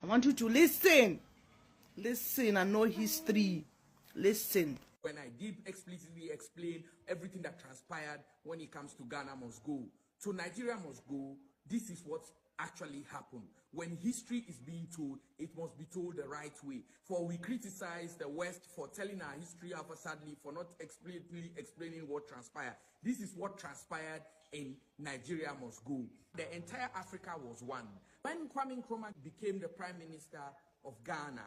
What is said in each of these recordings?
I want you to listen. Listen and know history. Listen. When I did explicitly explain everything that transpired when it comes to Ghana must go, so Nigeria must go, this is what actually happened. When history is being told, it must be told the right way. For we criticize the West for telling our history sadly for not explicitly explaining what transpired. This is what transpired in Nigeria must go. The entire Africa was one. When Kwame Nkrumah became the Prime Minister of Ghana,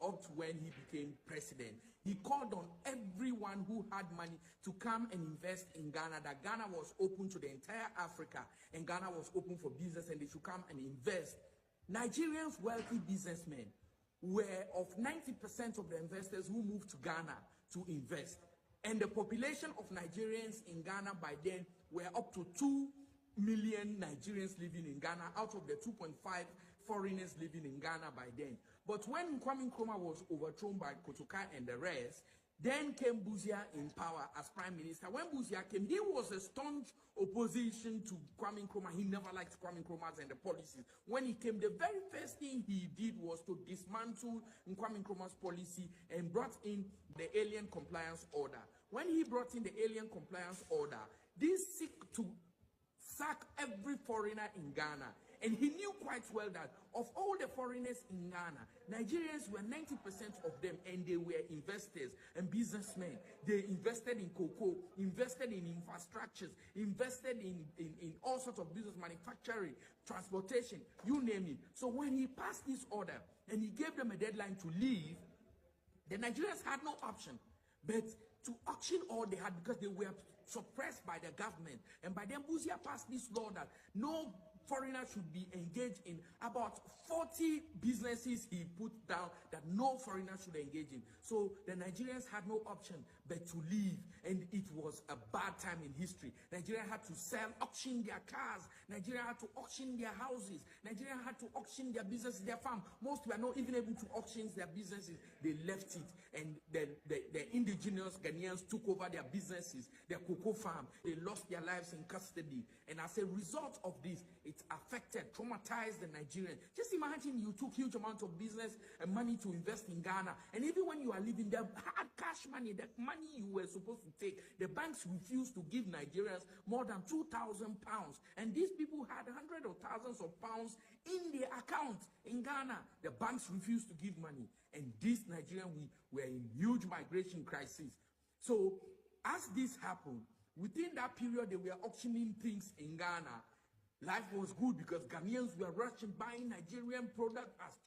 up to when he became president, he called on everyone who had money to come and invest in Ghana, that Ghana was open to the entire Africa and Ghana was open for business and they should come and invest. Nigerians, wealthy businessmen, were of 90% of the investors who moved to Ghana to invest. And the population of Nigerians in Ghana by then were up to 2 million Nigerians living in Ghana out of the 2.5 foreigners living in Ghana by then. But when Kwame Nkrumah was overthrown by Kotoka and the rest, then came Busia in power as prime minister. When Busia came, he was a staunch opposition to Kwame Nkrumah. He never liked Kwame Nkrumah and the policies. When he came, the very first thing he did was to dismantle Kwame Nkrumah's policy and brought in the Alien Compliance Order. When he brought in the Alien Compliance Order, this seek to sack every foreigner in Ghana. And he knew quite well that of all the foreigners in Ghana, Nigerians were 90% of them, and they were investors and businessmen. They invested in cocoa, invested in infrastructures, invested in all sorts of business, manufacturing, transportation, you name it. So when he passed this order and he gave them a deadline to leave, the Nigerians had no option but to auction all they had, because they were suppressed by the government. And by then, Busia passed this law that no foreigner should be engaged in. About 40 businesses he put down that no foreigner should engage in. So the Nigerians had no option but to leave, and it was a bad time in history. Nigeria had to auction their cars. Nigeria had to auction their houses. Nigeria had to auction their businesses, their farm. Most were not even able to auction their businesses. They left it, and the indigenous Ghanaians took over their businesses, their cocoa farm. They lost their lives in custody. And as a result of this, it affected, traumatized the Nigerians. Just imagine you took huge amounts of business and money to invest in Ghana, and even when you are leaving, the hard cash money, the money you were supposed to take, the banks refused to give Nigerians more than £2,000, and these people had hundreds of thousands of pounds in their account in Ghana. The banks refused to give money, and these Nigerians were in huge migration crisis. So as this happened, within that period, they were auctioning things in Ghana. Life was good because Ghanaians were rushing, buying Nigerian products as